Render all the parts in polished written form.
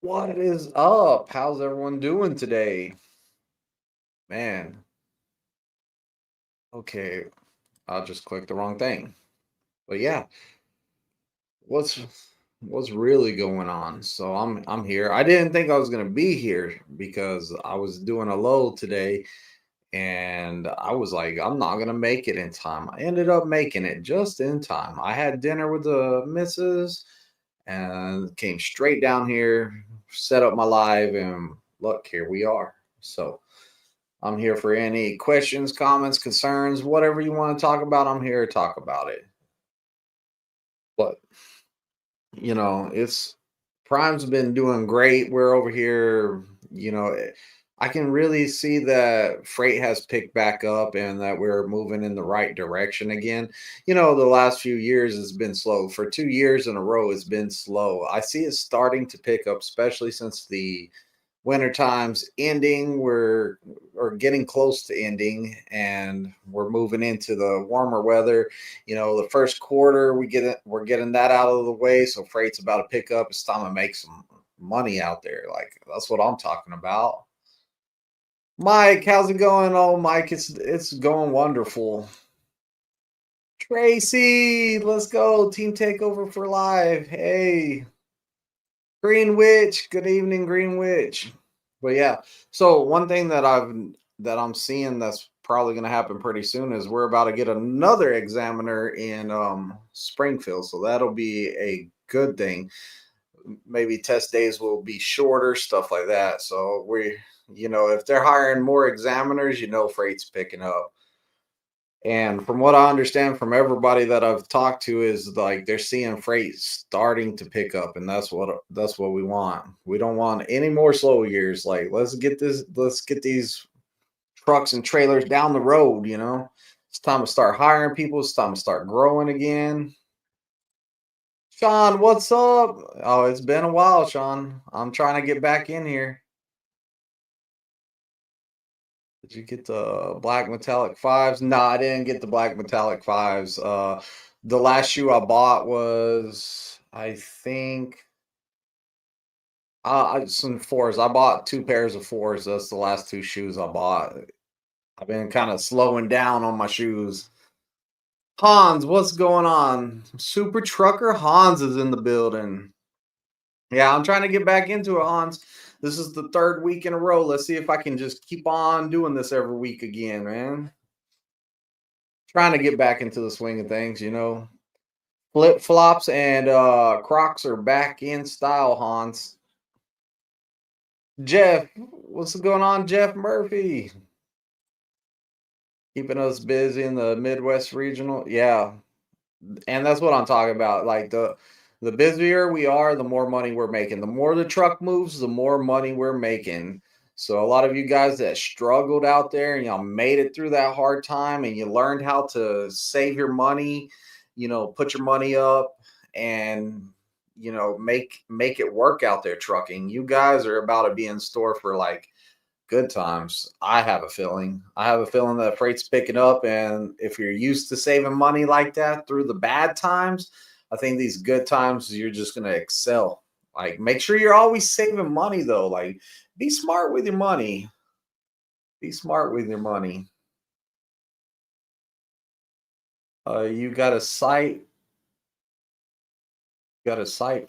What is up? How's everyone doing today? Man, okay, I'll just click the wrong thing. But yeah, what's what's really going on? So I'm here. I didn't think I was gonna be here because I was doing a load today and I was like, I'm not gonna make it in time. I ended up making it just in time. I had dinner with the missus and came straight down here, set up my live, and look, here we are. So I'm here for any questions, comments, concerns, whatever you want to talk about. I'm here to talk about it. But, it's Prime's been doing great. We're over here, I can really see that freight has picked back up and that we're moving in the right direction again. The last few years has been slow. For 2 years in a row, it's been slow. I see it starting to pick up, especially since the winter times ending, we're or getting close to ending, and we're moving into the warmer weather. The first quarter we're getting that out of the way, so freight's about to pick up. It's time to make some money out there. Like, that's what I'm talking about. Mike, how's it going? Oh, Mike, it's going wonderful. Tracy, let's go. Team takeover for live. Hey, Greenwich. Good evening, Greenwich. But yeah, so one thing that I'm seeing that's probably going to happen pretty soon is we're about to get another examiner in Springfield, so that'll be a good thing. Maybe test days will be shorter, stuff like that. So if they're hiring more examiners, freight's picking up. And from what I understand from everybody that I've talked to is like they're seeing freight starting to pick up, and that's what we want. We don't want any more slow years. Like, let's get these trucks and trailers down the road. It's time to start hiring people, it's time to start growing again. Sean, what's up? Oh, it's been a while, Sean. I'm trying to get back in here. Did you get the black metallic fives? No, I didn't get the black metallic fives. The last shoe I bought was, I think, some fours. I bought two pairs of fours. That's the last two shoes I bought. I've been kind of slowing down on my shoes. Hans, what's going on? Super Trucker Hans is in the building. Yeah, I'm trying to get back into it, Hans. This is the third week in a row. Let's see if I can just keep on doing this every week again, man. Trying to get back into the swing of things. Flip flops and Crocs are back in style, Hans. Jeff, what's going on, Jeff Murphy? Keeping us busy in the Midwest regional. Yeah, and that's what I'm talking about. Like, the busier we are, the more money we're making. The more the truck moves, the more money we're making. So a lot of you guys that struggled out there and y'all made it through that hard time and you learned how to save your money, put your money up and make it work out there trucking. You guys are about to be in store for like good times. I have a feeling that freight's picking up, and if you're used to saving money like that through the bad times, I think these good times you're just gonna excel. Like, make sure you're always saving money though. Like, be smart with your money. Be smart with your money. You got a site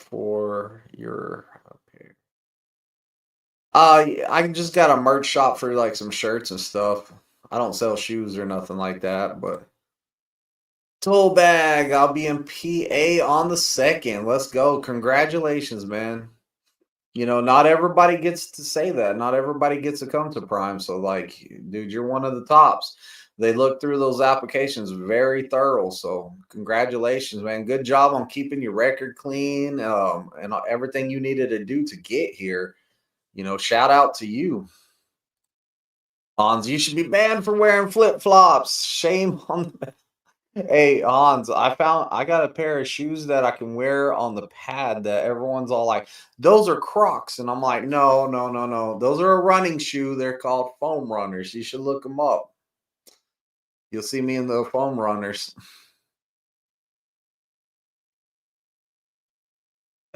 for your okay. I just got a merch shop for like some shirts and stuff. I don't sell shoes or nothing like that, but toll bag. I'll be in PA on the 2nd. Let's go. Congratulations, man. Not everybody gets to say that. Not everybody gets to come to Prime. So, like, dude, you're one of the tops. They look through those applications very thorough. So, congratulations, man. Good job on keeping your record clean, and everything you needed to do to get here. Shout out to you. Hans, you should be banned for wearing flip flops. Shame on. Hey Hans, I got a pair of shoes that I can wear on the pad that everyone's all like, those are Crocs. And I'm like, no, no, no, no. Those are a running shoe. They're called foam runners. You should look them up. You'll see me in the foam runners.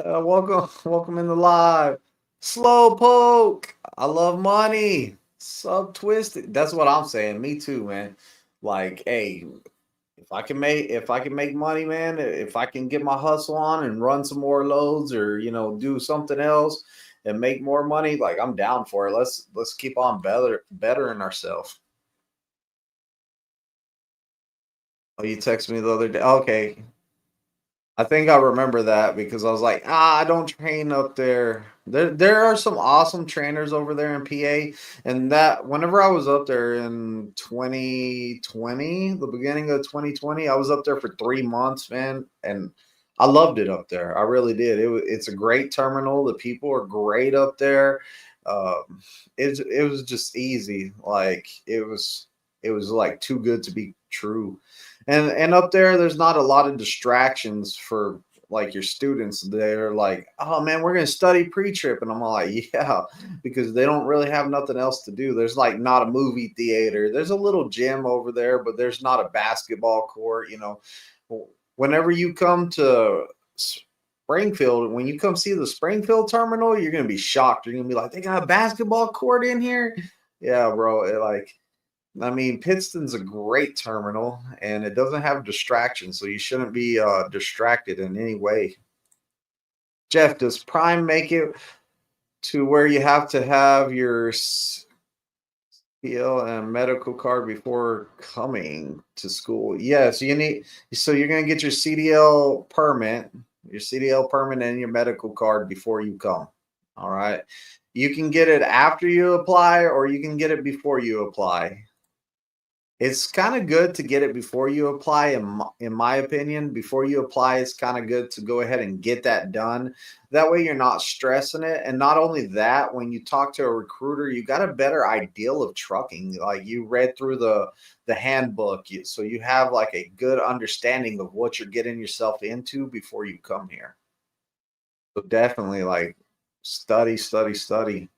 Welcome in the live. Slow poke. I love money. Sub twisted. That's what I'm saying. Me too, man. Like, hey, if I can make money, man, if I can get my hustle on and run some more loads or do something else and make more money, like I'm down for it. Let's keep on bettering ourselves. Oh, you texted me the other day. Okay. I think I remember that because I was like, I don't train up there. There are some awesome trainers over there in PA. And that whenever I was up there in 2020, the beginning of 2020, I was up there for 3 months, man. And I loved it up there. I really did. It's a great terminal. The people are great up there. It was just easy. Like it was like too good to be true. And up there, there's not a lot of distractions for like your students. They're like, oh man, we're gonna study pre-trip, and I'm all like, yeah, because they don't really have nothing else to do. There's like not a movie theater. There's a little gym over there, but there's not a basketball court. Whenever you come to Springfield, when you come see the Springfield terminal, you're gonna be shocked. You're gonna be like, they got a basketball court in here. Yeah, bro. I mean, Pittston's a great terminal and it doesn't have distractions, so you shouldn't be distracted in any way. Jeff, does Prime make it to where you have to have your CL and medical card before coming to school? Yes, so you're going to get your CDL permit and your medical card before you come. All right. You can get it after you apply or you can get it before you apply. It's kind of good to get it before you apply, in my opinion. Before you apply, it's kind of good to go ahead and get that done. That way, you're not stressing it. And not only that, when you talk to a recruiter, you got a better ideal of trucking. Like you read through the handbook, so you have like a good understanding of what you're getting yourself into before you come here. So definitely, like study, study, study.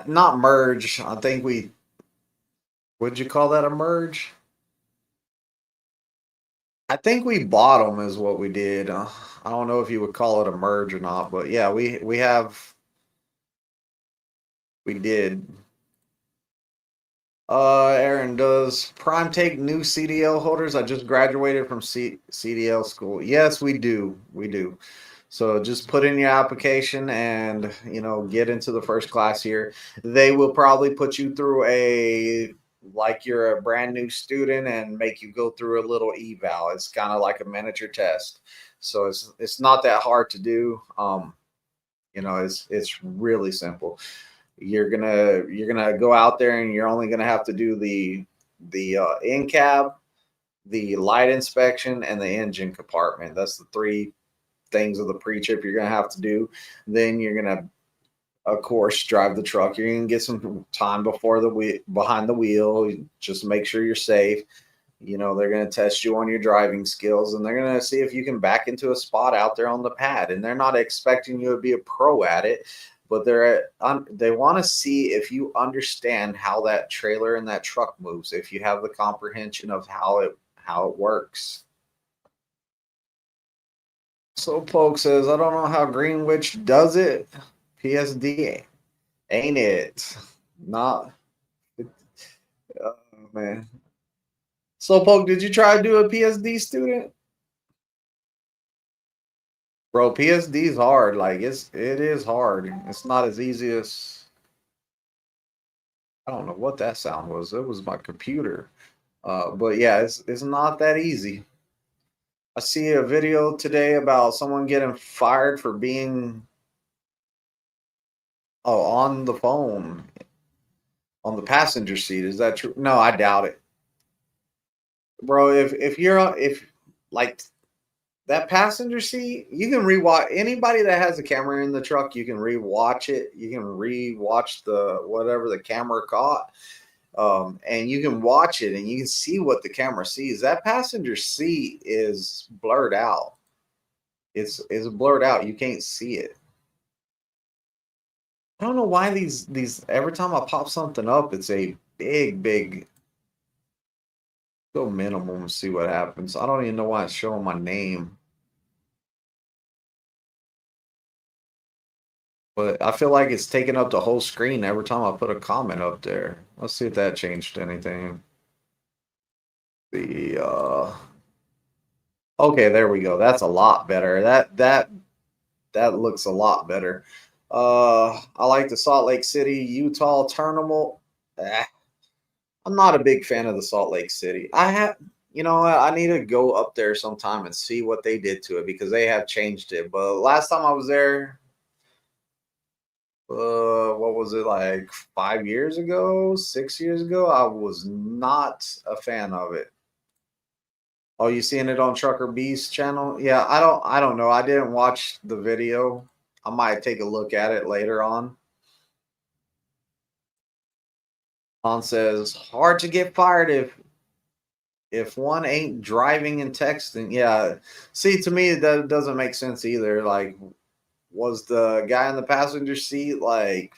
Not merge. I think we would you call that a merge? I think we bought them is what we did. I don't know if you would call it a merge or not, but yeah, we did. Aaron, does Prime take new CDL holders? I just graduated from CDL school. Yes, we do. We do. So just put in your application and get into the first class here. They will probably put you through like you're a brand new student and make you go through a little eval. It's kind of like a miniature test. So it's not that hard to do. It's really simple. You're gonna go out there and you're only gonna have to do the in cab, the light inspection, and the engine compartment. That's the three things of the pre-trip you're gonna have to do. Then you're gonna, of course, drive the truck. You're gonna get some time behind the wheel. Just make sure you're safe. They're gonna test you on your driving skills, and they're gonna see if you can back into a spot out there on the pad. And they're not expecting you to be a pro at it, but they want to see if you understand how that trailer and that truck moves. If you have the comprehension of how it works. So Poke says, I don't know how Greenwich does it. PSD ain't it? Not oh, man. So Poke, did you try to do a PSD student? Bro, PSD is hard. Like it is hard. It's not as easy as I don't know what that sound was. It was my computer. But yeah, it's not that easy. I see a video today about someone getting fired for being on the phone on the passenger seat. Is that true? No, I doubt it. Bro, if like that passenger seat, you can rewatch anybody that has a camera in the truck, you can rewatch it. You can rewatch the whatever the camera caught. And you can watch it and you can see what the camera sees. That passenger seat is blurred out. It's blurred out. You can't see it. I don't know why these every time I pop something up, it's a big Go minimum and see what happens. I don't even know why it's showing my name. But I feel like it's taking up the whole screen every time I put a comment up there. Let's see if that changed anything. The okay, there we go. That's a lot better. That looks a lot better. I like the Salt Lake City, Utah tournament. Eh, I'm not a big fan of the Salt Lake City. You know what? I need to go up there sometime and see what they did to it because they have changed it. But last time I was there, what was it like 5 years ago, 6 years ago? I was not a fan of it. Oh, you seeing it on Trucker Beast channel? Yeah, I don't know. I didn't watch the video. I might take a look at it later on. On says hard to get fired if one ain't driving and texting. Yeah. See, to me that doesn't make sense either. Like, was the guy in the passenger seat like,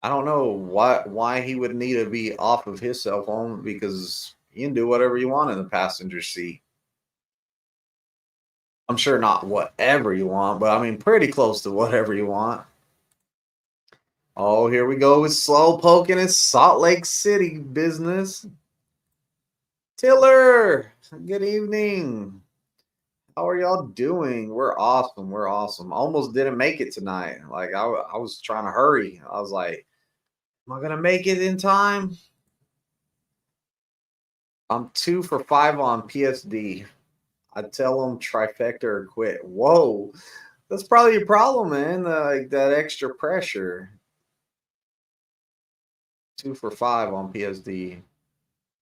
I don't know why he would need to be off of his cell phone because you can do whatever you want in the passenger seat. I'm sure not whatever you want, but I mean pretty close to whatever you want. Oh, here we go with slow poking in Salt Lake City business. Tiller, good evening. How are y'all doing? We're awesome. We're awesome. Almost didn't make it tonight. Like I was trying to hurry. I was like, am I gonna make it in time? I'm 2 for 5 on PSD. I tell them trifecta or quit. Whoa, that's probably a problem, man. Like that extra pressure. 2 for 5 on PSD.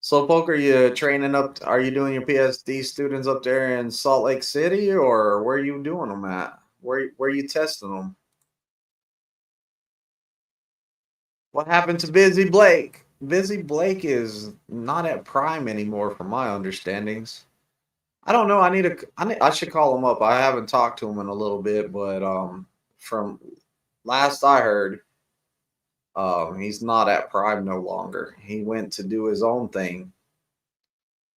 Slowpoke, are you training up? Are you doing your PSD students up there in Salt Lake City, or where are you doing them at? Where are you testing them? What happened to Busy Blake? Busy Blake is not at Prime anymore, from my understandings. I don't know. I should call him up. I haven't talked to him in a little bit, but from last I heard, he's not at Prime no longer. He went to do his own thing.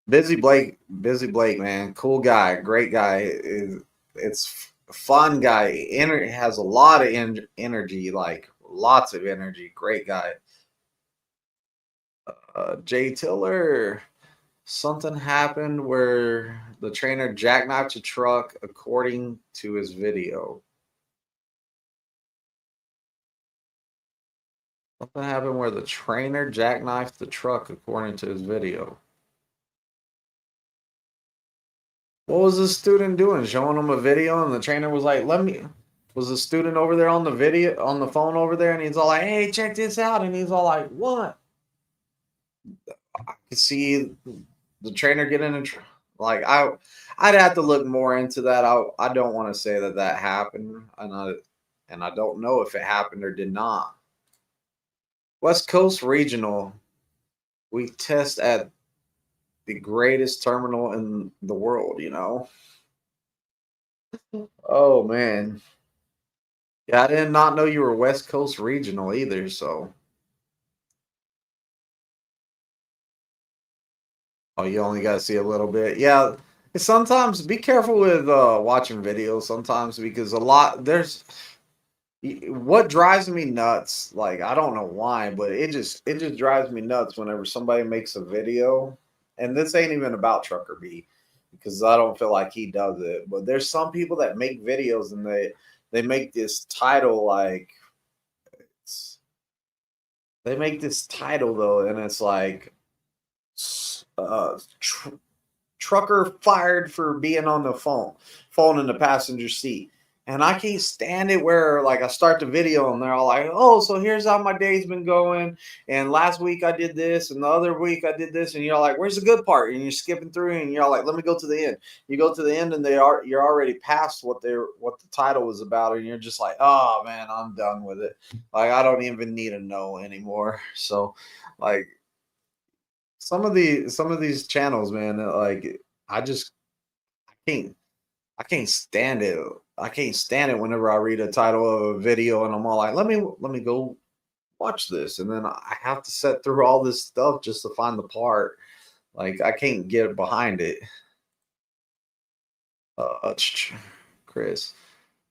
Busy Blake, man, cool guy, great guy. It's fun guy. Has a lot of energy, like lots of energy. Great guy. Jay Tiller. Something happened where the trainer jackknifed a truck, according to his video. Something happened where the trainer jackknifed the truck, according to his video. What was the student doing? Showing him a video, and the trainer was like, "Let me." Was the student over there on the video on the phone over there, and he's all like, "Hey, check this out," and he's all like, "What?" I could see the trainer getting in. Like I'd have to look more into that. I don't want to say that that happened, and I don't know if it happened or did not. West Coast Regional, we test at the greatest terminal in the world. You know. Oh man. Yeah, I did not know you were West Coast Regional either, so oh, you only gotta see a little bit. Yeah, sometimes be careful with, watching videos sometimes because a lot what drives me nuts, like, I don't know why, but it just drives me nuts whenever somebody makes a video, and this ain't even about Trucker B, because I don't feel like he does it, but there's some people that make videos and they make this title, like, it's they make this title though, and it's like trucker fired for being on the phone in the passenger seat. And I can't stand it where like I start the video and they're all like, "Oh, so here's how my day's been going. And last week I did this, and the other week I did this." And you're like, "Where's the good part?" And you're skipping through, and you're like, "Let me go to the end." You go to the end, and you're already past what the title was about, and you're just like, "Oh man, I'm done with it. Like I don't even need to know anymore." So, like some of these channels, man, like I just can't I can't stand it. I can't stand it whenever I read a title of a video and I'm all like, let me go watch this, and then I have to set through all this stuff just to find the part. Like I can't get behind it. Chris.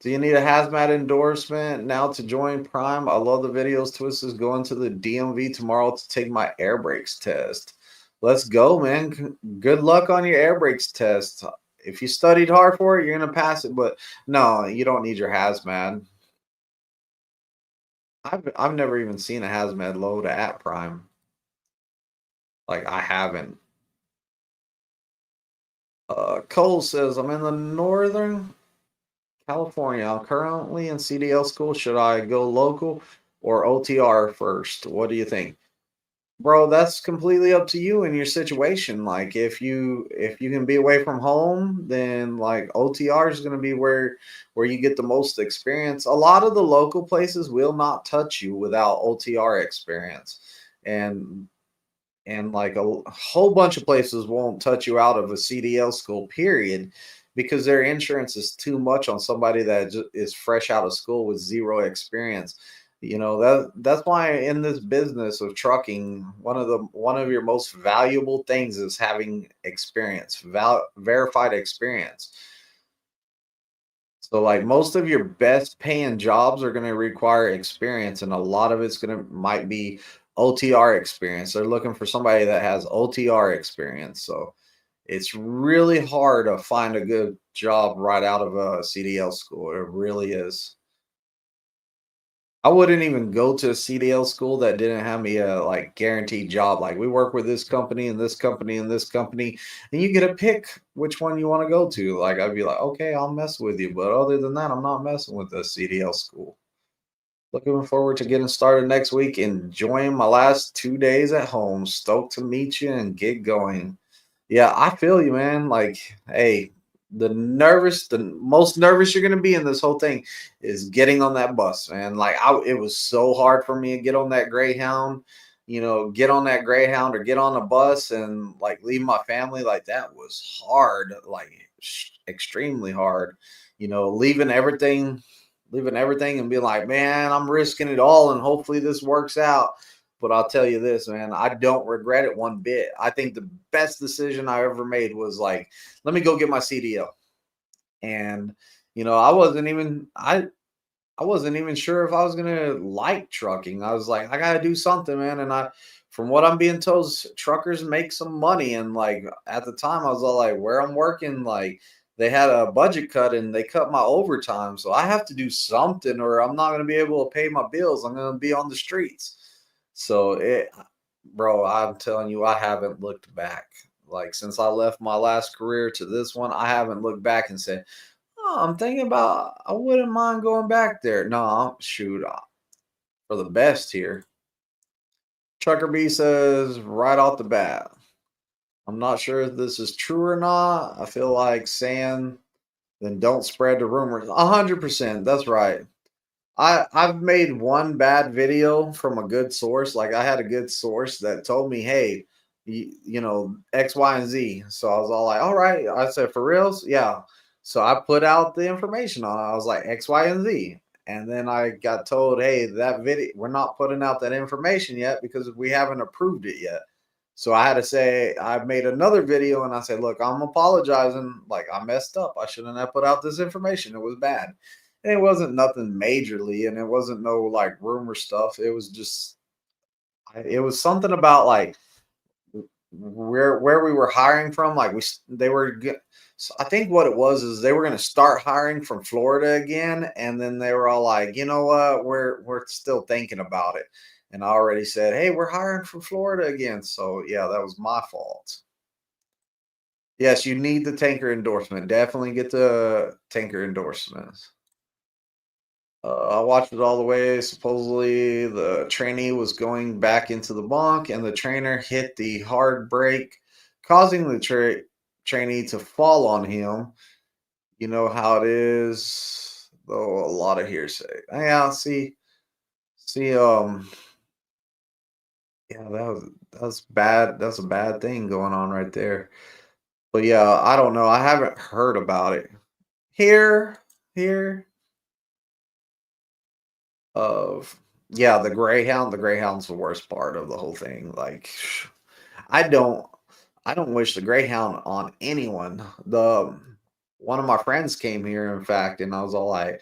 Do you need a hazmat endorsement now to join Prime? I love the videos. Twist is going to the DMV tomorrow to take my air brakes test. Let's go, man. Good luck on your air brakes test. If you studied hard for it, you're gonna pass it. But no, you don't need your hazmat. I've never even seen a hazmat load at Prime. Like I haven't. Cole says I'm in the northern California. I'm currently in CDL school. Should I go local or OTR first? What do you think? Bro, that's completely up to you and your situation. Like if you can be away from home, then like OTR is going to be where you get the most experience. A lot of the local places will not touch you without OTR experience. And like a whole bunch of places won't touch you out of a CDL school period because their insurance is too much on somebody that is fresh out of school with zero experience. That's why in this business of trucking, one of your most valuable things is having experience, verified experience. So like most of your best paying jobs are going to require experience, and a lot of it's going to might be OTR experience. They're looking for somebody that has OTR experience. So it's really hard to find a good job right out of a CDL school. It really is. I wouldn't even go to a CDL school that didn't have me a like guaranteed job. Like we work with this company and this company and this company, and you get to pick which one you want to go to. Like I'd be like, okay, I'll mess with you, but other than that, I'm not messing with the CDL school. Looking forward to getting started next week. Enjoying my last 2 days at home. Stoked to meet you and get going. Yeah, I feel you, man. Like, hey, the most nervous you're gonna be in this whole thing is getting on that bus, man. Like, it was so hard for me to get on that Greyhound. Get on that Greyhound or get on a bus and like leave my family. Like that was hard, like extremely hard. Leaving everything and being like, man, I'm risking it all and hopefully this works out. But I'll tell you this, man, I don't regret it one bit. I think the best decision I ever made was like, let me go get my CDL. And I wasn't even sure if I was gonna like trucking. I was like, I gotta do something, man. And from what I'm being told, truckers make some money. And like at the time, I was all like, where I'm working, like they had a budget cut and they cut my overtime, so I have to do something, or I'm not gonna be able to pay my bills. I'm gonna be on the streets. Bro, I'm telling you, I haven't looked back. Like since I left my last career to this one, I haven't looked back and said, "Oh, I'm thinking about. I wouldn't mind going back there." No, shoot, for the best here. Trucker B says right off the bat. I'm not sure if this is true or not. I feel like saying then don't spread the rumors. 100%. That's right. I've made one bad video from a good source. Like I had a good source that told me, hey, X, Y, and Z. So I was all like, all right. I said, for reals? Yeah. So I put out the information on it. I was like X, Y, and Z. And then I got told, hey, that video, we're not putting out that information yet because we haven't approved it yet. So I had to say, I made another video and I said, look, I'm apologizing. Like I messed up. I shouldn't have put out this information. It was bad. And it wasn't nothing majorly, and it wasn't no like rumor stuff. It was just, it was something about like where we were hiring from. Like they were. So I think what it was is they were going to start hiring from Florida again, and then they were all like, you know what, we're still thinking about it. And I already said, hey, we're hiring from Florida again. So yeah, that was my fault. Yes, you need the tanker endorsement. Definitely get the tanker endorsements. I watched it all the way. Supposedly, the trainee was going back into the bunk, and the trainer hit the hard brake, causing the trainee to fall on him. You know how it is, though. A lot of hearsay. Yeah, see. Yeah, that's bad. That's a bad thing going on right there. But yeah, I don't know. I haven't heard about it here. Here. Of Yeah, the Greyhound's the worst part of the whole thing. Like I don't I don't wish the Greyhound on anyone. The One of my friends came here, in fact, and I was all like,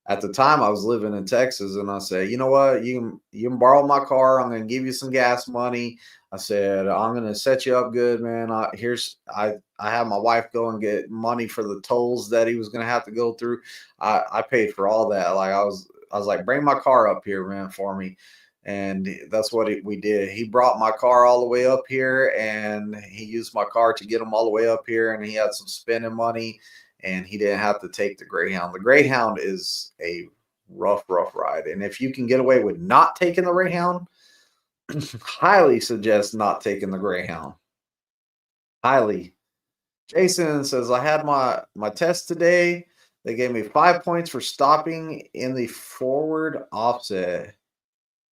at the time I was living in Texas, and I said, you know what, you can borrow my car. I'm gonna give you some gas money. I said, I'm gonna set you up good, man. I had my wife go and get money for the tolls that he was gonna have to go through. I paid for all that. Like I was like, bring my car up here, man, for me. And that's what we did. He brought my car all the way up here, and he used my car to get him all the way up here. And he had some spending money, and he didn't have to take the Greyhound. The Greyhound is a rough ride. And if you can get away with not taking the Greyhound, highly suggest not taking the Greyhound. Highly. Jason says, I had my test today. They gave me 5 points for stopping in the forward offset,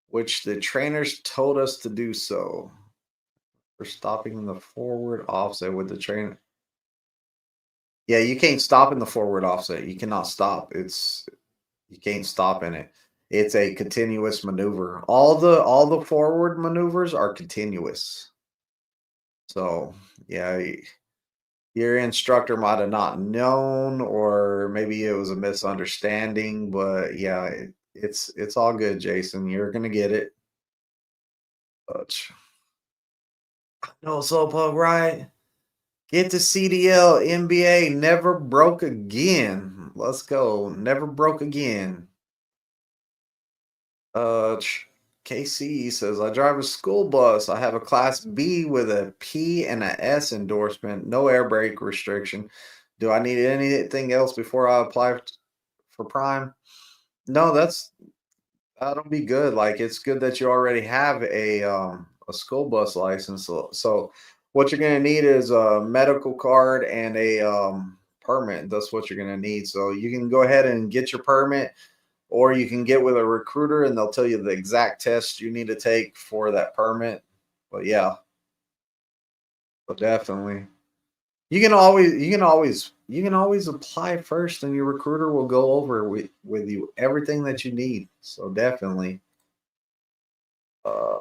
which the trainers told us to do so. For stopping in the forward offset with the trainer. Yeah, you can't stop in the forward offset. You cannot stop. You can't stop in it. It's a continuous maneuver. All the forward maneuvers are continuous. So yeah, your instructor might have not known, or maybe it was a misunderstanding. But yeah, it's all good, Jason. You're gonna get it. But no, Slowpoke, right? Get to CDL NBA. Never broke again. Let's go. Never broke again. Uh, KC says, I drive a school bus. I have a class B with a P and a S endorsement, no air brake restriction. Do I need anything else before I apply for Prime? No, that'll be good. Like, it's good that you already have a school bus license. So what you're gonna need is a medical card and a permit. That's what you're gonna need. So you can go ahead and get your permit, or you can get with a recruiter and they'll tell you the exact test you need to take for that permit. But yeah, but definitely. You can always apply first, and your recruiter will go over with you everything that you need. So definitely. Uh,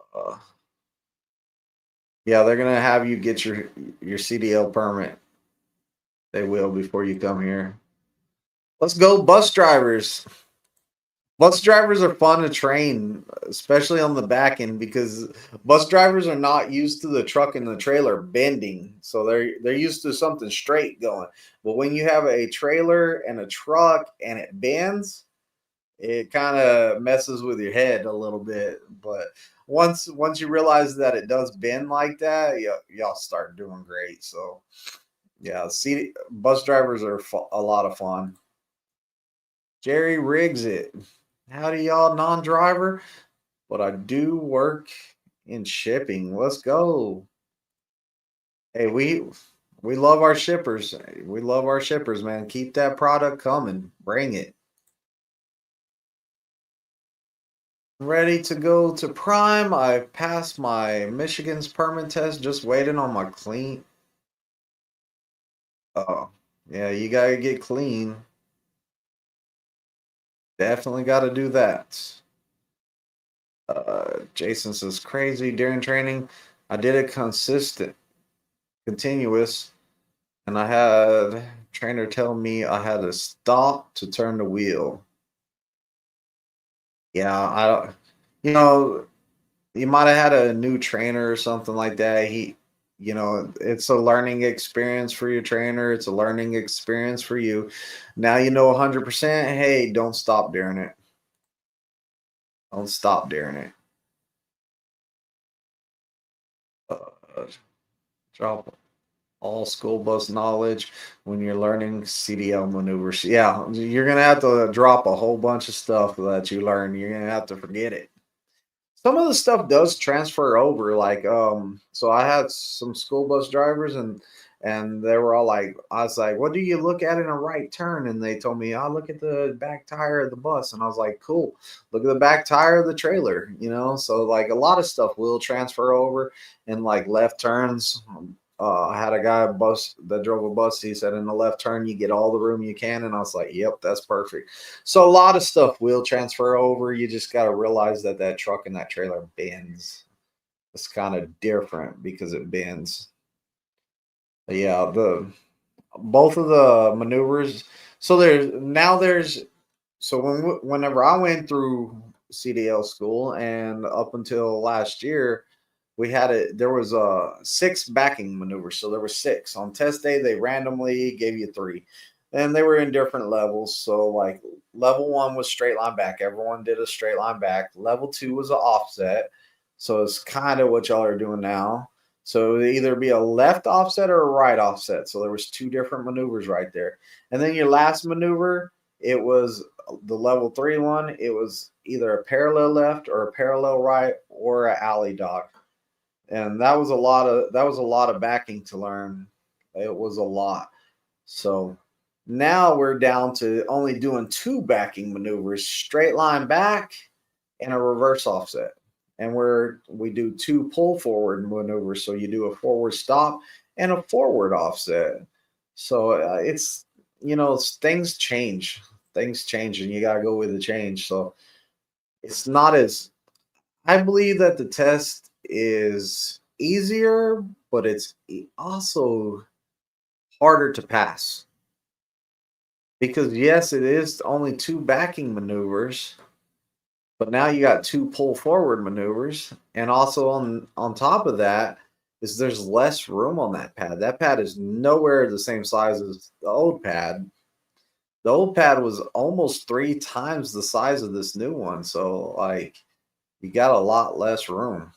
yeah, they're gonna have you get your CDL permit. They will before you come here. Let's go, bus drivers. Bus drivers are fun to train, especially on the back end, because bus drivers are not used to the truck and the trailer bending. So they're used to something straight going. But when you have a trailer and a truck and it bends, it kind of messes with your head a little bit. But once you realize that it does bend like that, y'all start doing great. So yeah, see, bus drivers are a lot of fun. Jerry rigs it. Howdy, y'all, non-driver, but I do work in shipping. Let's go. Hey, we love our shippers. We love our shippers, man. Keep that product coming. Bring it. Ready to go to Prime. I passed my Michigan's permit test. Just waiting on my clean. Oh, yeah, you gotta get clean. Definitely got to do that. Jason says crazy during training. I did it continuous, and I had trainer tell me I had to stop to turn the wheel. Yeah, I don't. You know, you might have had a new trainer or something like that. It's a learning experience for your trainer. It's a learning experience for you. Now you know 100%. Hey, don't stop during it. Don't stop during it. Uh, Drop all school bus knowledge when you're learning CDL maneuvers. Yeah, you're gonna have to drop a whole bunch of stuff that you learn. You're gonna have to forget it. Some of the stuff does transfer over. Like, so I had some school bus drivers, and they were all like, I was like, what do you look at in a right turn? And they told me, I look at the back tire of the bus. And I was like, cool. Look at the back tire of the trailer, So like a lot of stuff will transfer over in like left turns. I had a guy bus that drove a bus. He said in the left turn you get all the room you can, and I was like, "Yep, that's perfect." So a lot of stuff will transfer over. You just got to realize that that truck and that trailer bends. It's kind of different because it bends. Yeah, the both of the maneuvers. So whenever I went through CDL school and up until last year, we had it. There was six backing maneuvers, so there were six on test day. They randomly gave you three, and they were in different levels. So like level one was straight line back. Everyone did a straight line back. Level two was an offset. So it's kind of what y'all are doing now. So it'd either be a left offset or a right offset. So there was two different maneuvers right there. And then your last maneuver, it was the level three one. It was either a parallel left or a parallel right or an alley dog. And that was a lot of backing to learn. It was a lot. So now we're down to only doing two backing maneuvers, straight line back and a reverse offset. And we do two pull forward maneuvers. So you do a forward stop and a forward offset. So things change. Things change, and you got to go with the change. So it's not as I believe that the test is easier, but it's also harder to pass because yes, it is only two backing maneuvers, but now you got two pull forward maneuvers, and also on top of that is there's less room on that pad. That pad is nowhere the same size as the old pad. The old pad was almost three times the size of this new one, so like you got a lot less room.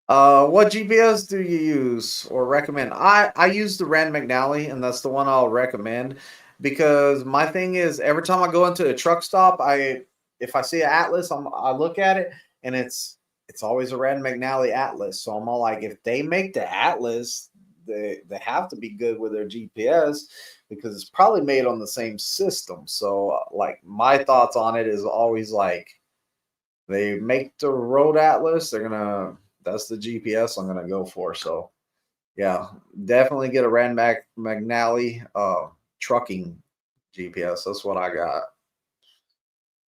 What GPS do you use or recommend? I use the Rand McNally, and that's the one I'll recommend because my thing is every time I go into a truck stop, if I see an Atlas, I look at it and it's always a Rand McNally Atlas. So I'm all like, if they make the Atlas, they have to be good with their GPS because it's probably made on the same system. So like my thoughts on it is always like they make the road atlas, that's the GPS I'm gonna go for. So yeah, definitely get a Rand McNally trucking GPS. That's what I got.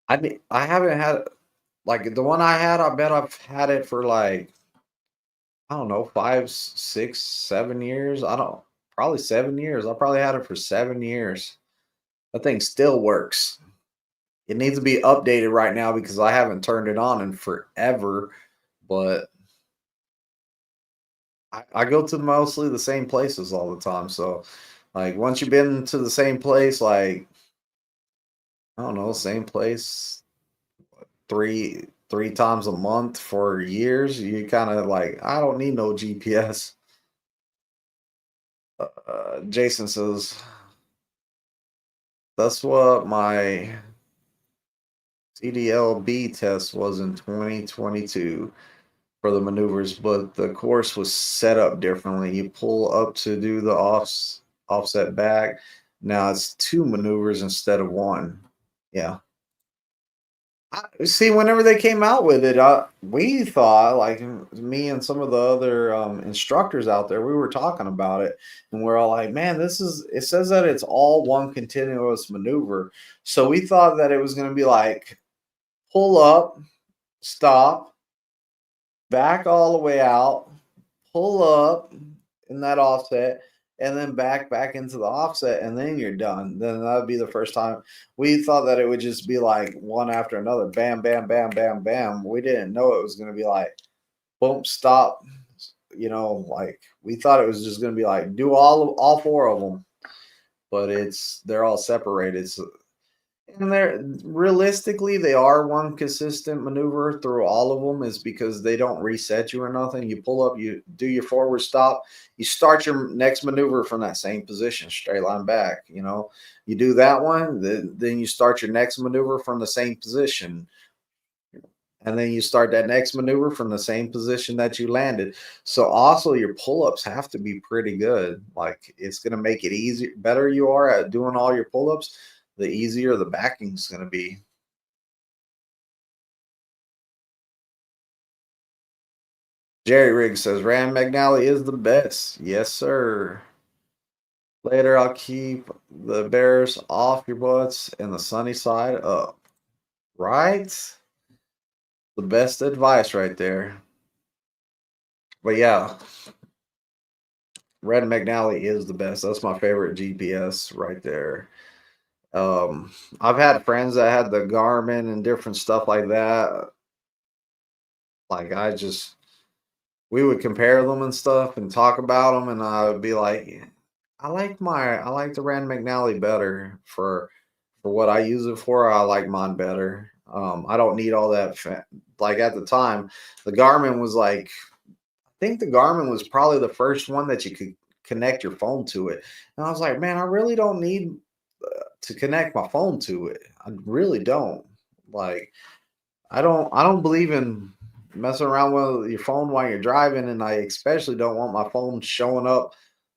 I haven't had like the one I had. I bet I've had it for like I don't know 5, 6, 7 years. I don't probably 7 years. I probably had it for 7 years. That thing still works. It needs to be updated right now because I haven't turned it on in forever. But I go to mostly the same places all the time. So, like, once you've been to the same place, like, I don't know, same place three times a month for years, you kind of like, I don't need no GPS. Jason says, that's what my CDLB test was in 2022 for the maneuvers, but the course was set up differently. You pull up to do the offset back. Now it's two maneuvers instead of one. Yeah. See, whenever they came out with it, we thought, like me and some of the other instructors out there, we were talking about it, and we're all like, "Man, it says that it's all one continuous maneuver." So we thought that it was going to be like pull up, stop, back all the way out, pull up in that offset, and then back into the offset, and then you're done. Then that would be the first time. We thought that it would just be like one after another, bam, bam, bam, bam, bam. We didn't know it was going to be like boom, stop. Like we thought it was just going to be like do all four of them, but they're all separated. So and they're realistically, they are one consistent maneuver through all of them is because they don't reset you or nothing. You pull up, you do your forward stop, you start your next maneuver from that same position, straight line back. You do that one, then you start your next maneuver from the same position. And then you start that next maneuver from the same position that you landed. So also your pull-ups have to be pretty good. Like it's going to make it easier. Better you are at doing all your pull-ups, the easier the backing's going to be. Jerry Riggs says Rand McNally is the best. Yes, sir. Later, I'll keep the bears off your butts and the sunny side up. Right? The best advice right there. But yeah, Red McNally is the best. That's my favorite GPS right there. I've had friends that had the Garmin and different stuff like that. Like we would compare them and stuff and talk about them, and I would be like, I like the Rand McNally better for what I use it for. I like mine better. I don't need all that. Like at the time, the Garmin was like, I think the Garmin was probably the first one that you could connect your phone to it, and I was like, man, I really don't need to connect my phone to it. I really don't. Like I don't believe in messing around with your phone while you're driving, and I especially don't want my phone showing up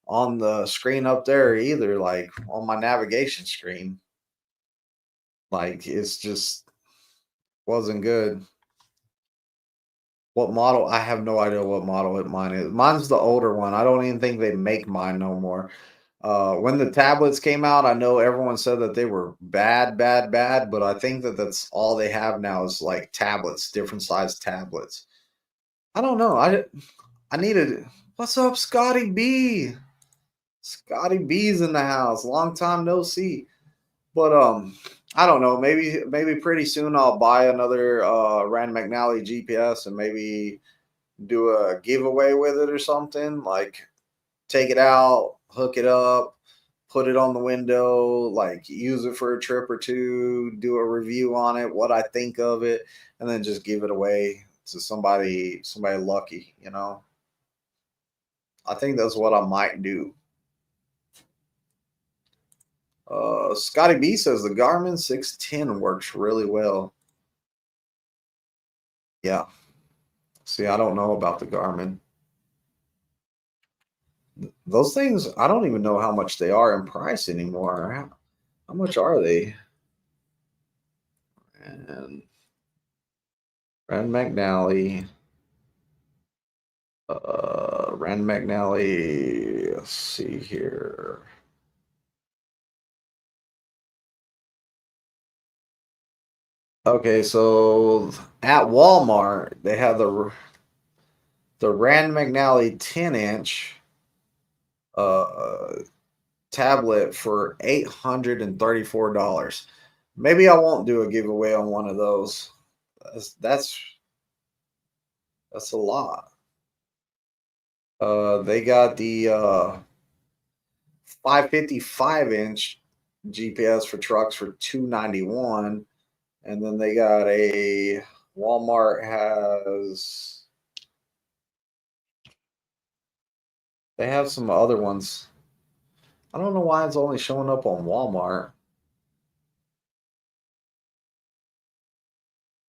on the screen up there either, like on my navigation screen. Like it's just wasn't good. What model? I have no idea what model mine is. Mine's the older one. I don't even think they make mine no more. When the tablets came out, I know everyone said that they were bad, bad, bad, but I think that that's all they have now is like tablets, different size tablets. I don't know. I needed. What's up, Scotty B? Scotty B's in the house. Long time no see. But I don't know. Maybe pretty soon I'll buy another Rand McNally GPS and maybe do a giveaway with it or something. Like take it out, hook it up, put it on the window, like use it for a trip or two, do a review on it, what I think of it, and then just give it away to somebody lucky, you know. I think that's what I might do. Scotty B says the Garmin 610 works really well. Yeah. See, I don't know about the Garmin. Those things, I don't even know how much they are in price anymore. How much are they? And Rand McNally. Rand McNally. Let's see here. Okay, so at Walmart they have the Rand McNally 10-inch uh tablet for $834. Maybe I won't do a giveaway on one of those. That's that's a lot. They got the 555-inch GPS for trucks for 291, and then they got a Walmart has they have some other ones. I don't know why it's only showing up on Walmart.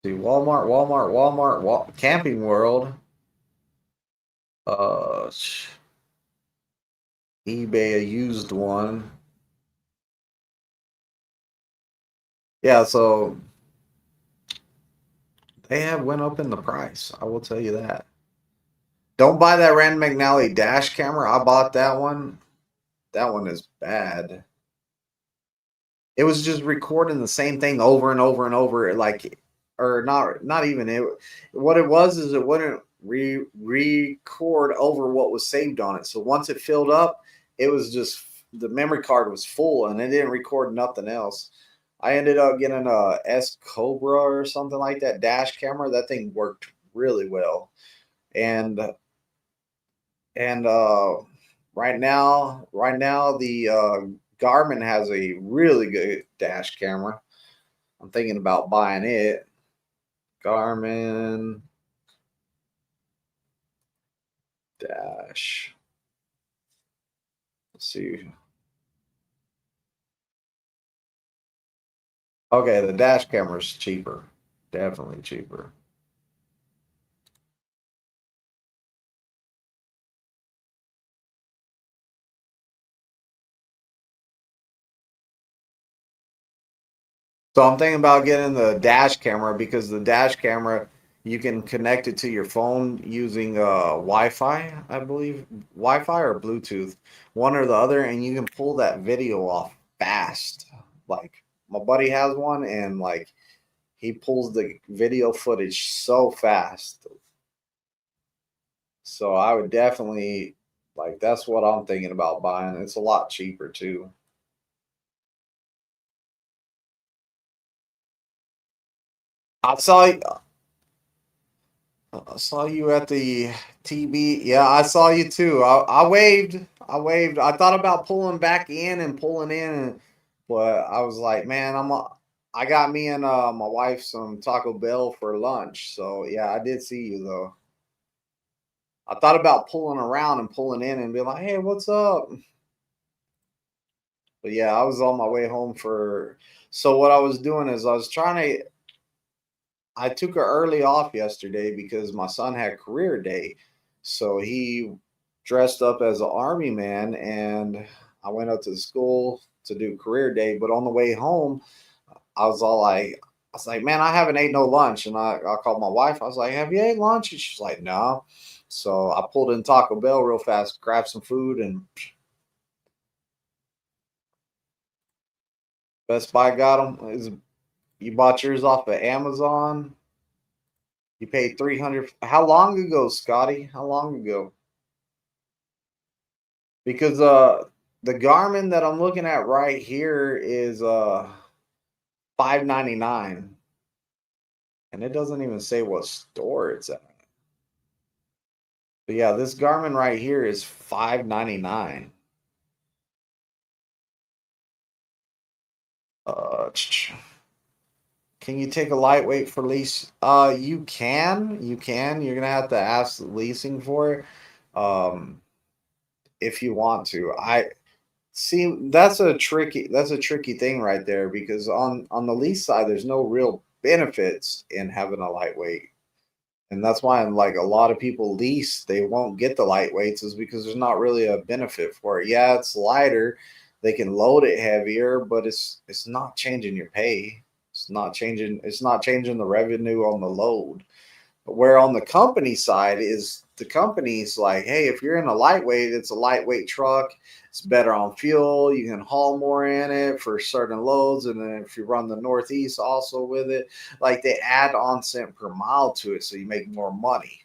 See Walmart, Camping World, uh, eBay a used one. Yeah, so they have went up in the price. I will tell you that. Don't buy that Rand McNally dash camera. I bought that one. That one is bad. It was just recording the same thing over and over and over, like, or not even it. What it was is it wouldn't record over what was saved on it. So once it filled up, it was just the memory card was full and it didn't record nothing else. I ended up getting a S Cobra or something like that dash camera. That thing worked really well, and and right now the Garmin has a really good dash camera. I'm thinking about buying it. Garmin dash. Let's see. Okay, the dash camera's cheaper. Definitely cheaper. So I'm thinking about getting the dash camera because the dash camera you can connect it to your phone using Wi-Fi, I believe, Wi-Fi or Bluetooth, one or the other, and you can pull that video off fast. Like my buddy has one, and like he pulls the video footage so fast. So I would definitely Like that's what I'm thinking about buying. It's a lot cheaper too. I saw I saw you at the TB. Yeah, I saw you too. I waved. I waved. I thought about pulling back in and pulling in, but I was like, man, I got me and my wife some Taco Bell for lunch. So yeah, I did see you though. I thought about pulling around and pulling in and be like, hey, what's up? But yeah, I was on my way home for. So what I was doing is I was trying to. I took her early off yesterday because my son had career day. So he dressed up as an army man and I went up to the school to do career day. But on the way home, I was like, man, I haven't ate no lunch. And I called my wife. I was like, have you ate lunch? And she's like, no. So I pulled in Taco Bell real fast, grabbed some food, and Best Buy got them. You bought yours off of Amazon. You paid 300. How long ago, Scotty? How long ago? Because the Garmin that I'm looking at right here is 599 and it doesn't even say what store it's at. But yeah, this Garmin right here is 599. Can you take a lightweight for lease? You can. You can. You're gonna have to ask leasing for it. If you want to. I see that's a tricky thing right there because on the lease side there's no real benefits in having a lightweight. And that's why I'm like a lot of people lease, they won't get the lightweights is because there's not really a benefit for it. Yeah, it's lighter, they can load it heavier, but it's not changing your pay. It's not changing the revenue on the load. Where on the company side is the company's like, hey, if you're in a lightweight, it's a lightweight truck. It's better on fuel. You can haul more in it for certain loads. And then if you run the Northeast also with it, like they add on cent per mile to it. So you make more money.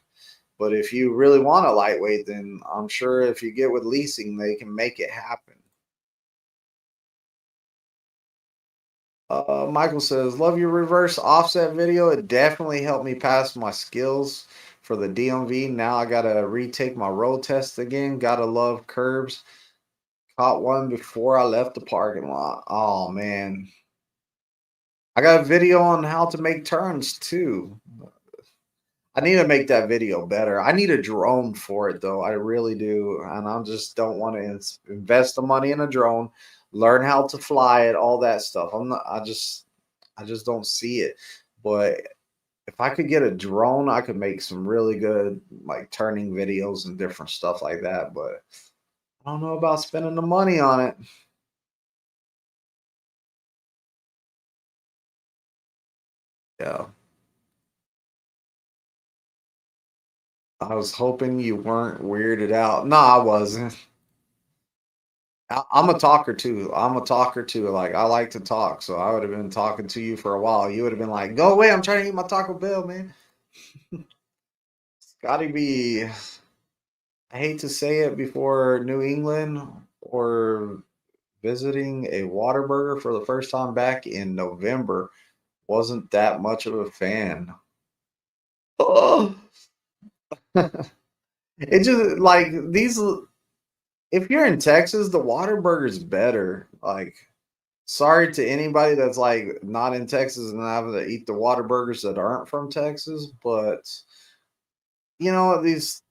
But if you really want a lightweight, then I'm sure if you get with leasing, they can make it happen. Michael says, love your reverse offset video. It definitely helped me pass my skills for the DMV. Now I got to retake my road test again. Got to love curbs. Caught one before I left the parking lot. Oh, man. I got a video on how to make turns too. I need to make that video better. I need a drone for it though. I really do. And I just don't want to invest the money in a drone, learn how to fly it, all that stuff. I just don't see it. But if I could get a drone, I could make some really good like turning videos and different stuff like that. But I don't know about spending the money on it. Yeah. I was hoping you weren't weirded out. No, I wasn't. I'm a talker too. I'm a talker too. Like I like to talk, so I would have been talking to you for a while. You would have been like, "Go away! I'm trying to eat my Taco Bell, man." Scotty B. I hate to say it before New England or visiting a Whataburger for the first time back in November. Wasn't that much of a fan. Oh, it just like these. If you're in Texas, the Whataburger's better. Like sorry to anybody that's like not in Texas and having to eat the water burgers that aren't from Texas, but these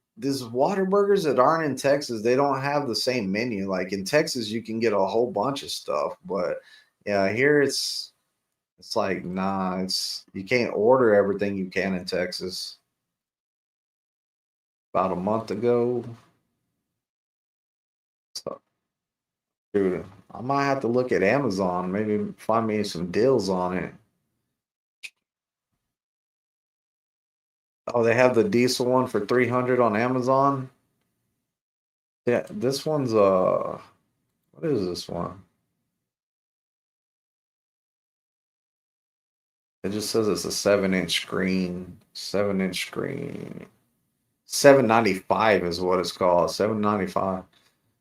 water burgers that aren't in Texas, they don't have the same menu. Like in Texas, you can get a whole bunch of stuff, but yeah, here it's like nah, it's you can't order everything you can in Texas. About a month ago, so dude, I might have to look at Amazon, maybe find me some deals on it. Oh, they have the diesel one for 300 on Amazon. Yeah, this one's what is this one? It just says it's a 7-inch screen. 7-inch screen. $7.95 is what it's called. $7.95.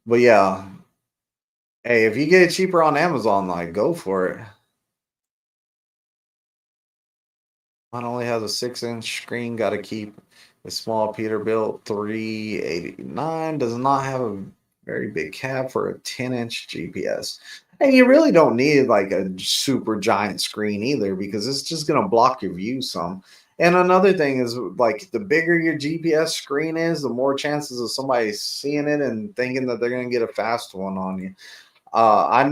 But yeah, hey, if you get it cheaper on Amazon, like go for it. Mine only has a 6-inch screen. Got to keep a small Peterbilt 389. Does not have a very big cab for a 10-inch GPS. And you really don't need like a super giant screen either because it's just going to block your view some. And another thing is like the bigger your GPS screen is, the more chances of somebody seeing it and thinking that they're going to get a fast one on you. I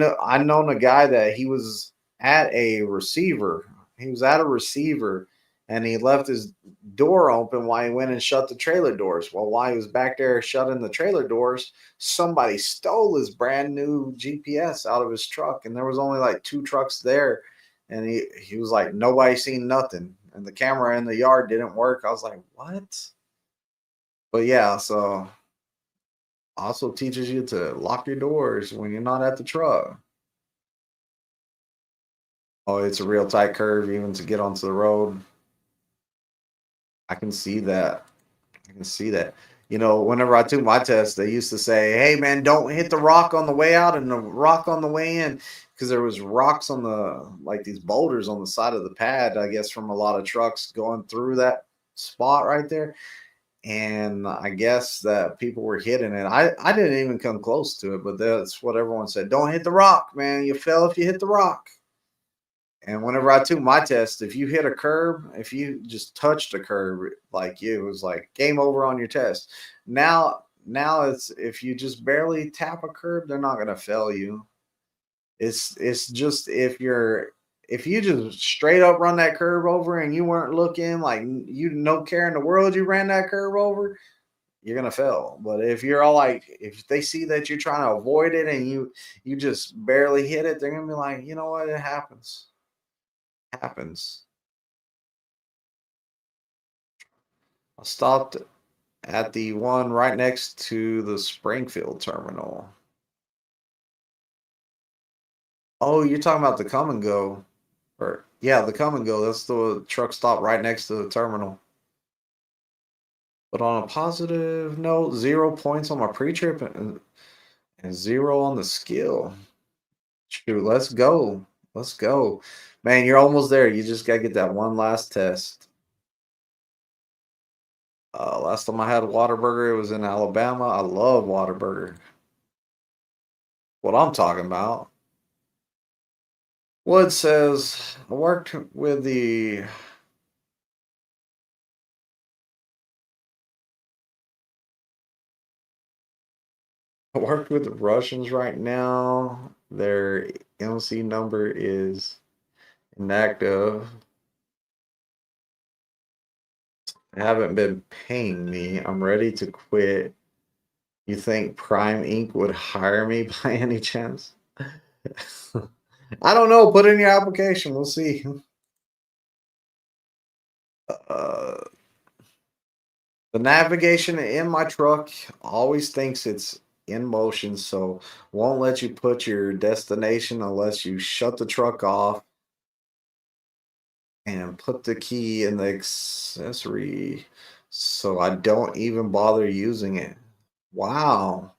known a guy that he was at a receiver. He was at a receiver, and he left his door open while he went and shut the trailer doors. Well, while he was back there shutting the trailer doors, somebody stole his brand new GPS out of his truck, and there was only like 2 trucks there, and he was like, nobody seen nothing, and the camera in the yard didn't work. I was like, what? But yeah, so also teaches you to lock your doors when you're not at the truck. Oh, it's a real tight curve even to get onto the road. I can see that. I can see that. You know, whenever I took my test, they used to say, "Hey, man, don't hit the rock on the way out and the rock on the way in," because there was rocks on the like these boulders on the side of the pad. I guess from a lot of trucks going through that spot right there, and I guess that people were hitting it. I didn't even come close to it, but that's what everyone said. Don't hit the rock, man. You fell if you hit the rock. And whenever I took my test, if you hit a curb, if you just touched a curb, like you, it was like game over on your test. Now it's if you just barely tap a curb, they're not gonna fail you. It's just if you just straight up run that curve over and you weren't looking, like you no care in the world you ran that curve over, you're gonna fail. But if you're all like, if they see that you're trying to avoid it and you just barely hit it, they're gonna be like, you know what, it happens. I stopped at the one right next to the Springfield terminal. Oh, you're talking about the come and go. Or yeah, the come and go. That's the truck stop right next to the terminal. But on a positive note, 0 points on my pre-trip and 0 on the skill. Shoot, let's go. Let's go. Man, you're almost there. You just gotta get that one last test. Last time I had a Whataburger, it was in Alabama. I love Whataburger. What I'm talking about. Wood says, I worked with the I worked with the Russians right now. Their MC number is inactive. They haven't been paying me. I'm ready to quit. You think Prime Inc. would hire me by any chance? I don't know. Put in your application. We'll see. Uh, the navigation in my truck always thinks it's in motion, so won't let you put your destination unless you shut the truck off and put the key in the accessory, so I don't even bother using it. Wow.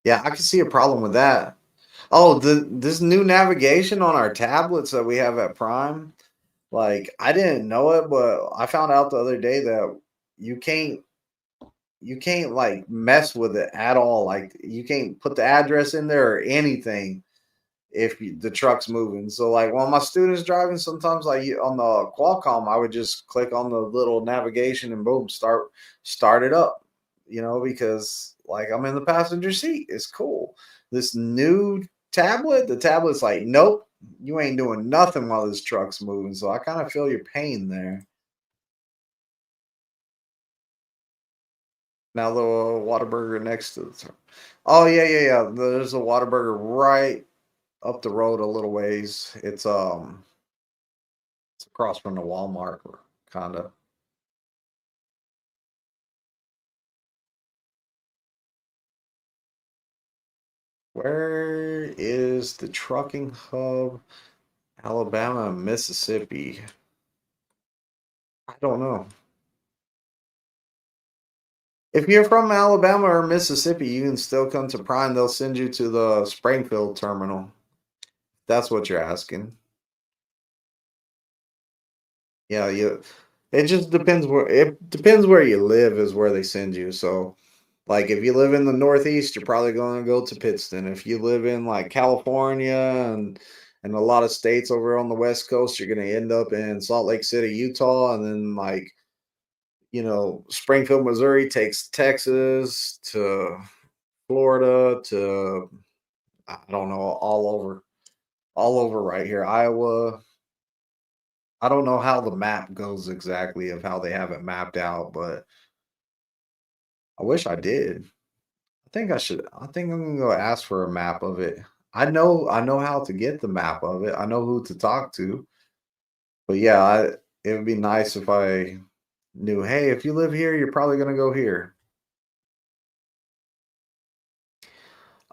Yeah, I can see a problem with that. Oh, this new navigation on our tablets that we have at Prime, like I didn't know it, but I found out the other day that you can't you can't like mess with it at all. Like you can't put the address in there or anything if the truck's moving. So like when my students driving, sometimes like on the Qualcomm, I would just click on the little navigation and boom, start it up. You know, because like I'm in the passenger seat. It's cool. This new tablet, the tablet's like, nope, you ain't doing nothing while this truck's moving. So I kind of feel your pain there. Now the Whataburger next to the. Oh yeah. There's a Whataburger right up the road a little ways. It's across from the Walmart, kinda. Where is the trucking hub? Alabama, Mississippi. I don't know. If you're from Alabama or Mississippi, you can still come to Prime. They'll send you to the Springfield terminal. That's what you're asking. Yeah, you it just depends where you live is where they send you. So, like if you live in the Northeast, you're probably going to go to Pittston. If you live in like California and a lot of states over on the West Coast, you're going to end up in Salt Lake City, Utah, and then like, Springfield, Missouri takes Texas to Florida to I don't know, all over right here. Iowa. I don't know how the map goes exactly of how they have it mapped out, but I wish I did. I think I'm gonna go ask for a map of it. I know how to get the map of it. I know who to talk to. But yeah, it would be nice if I knew, hey, if you live here, you're probably gonna go here.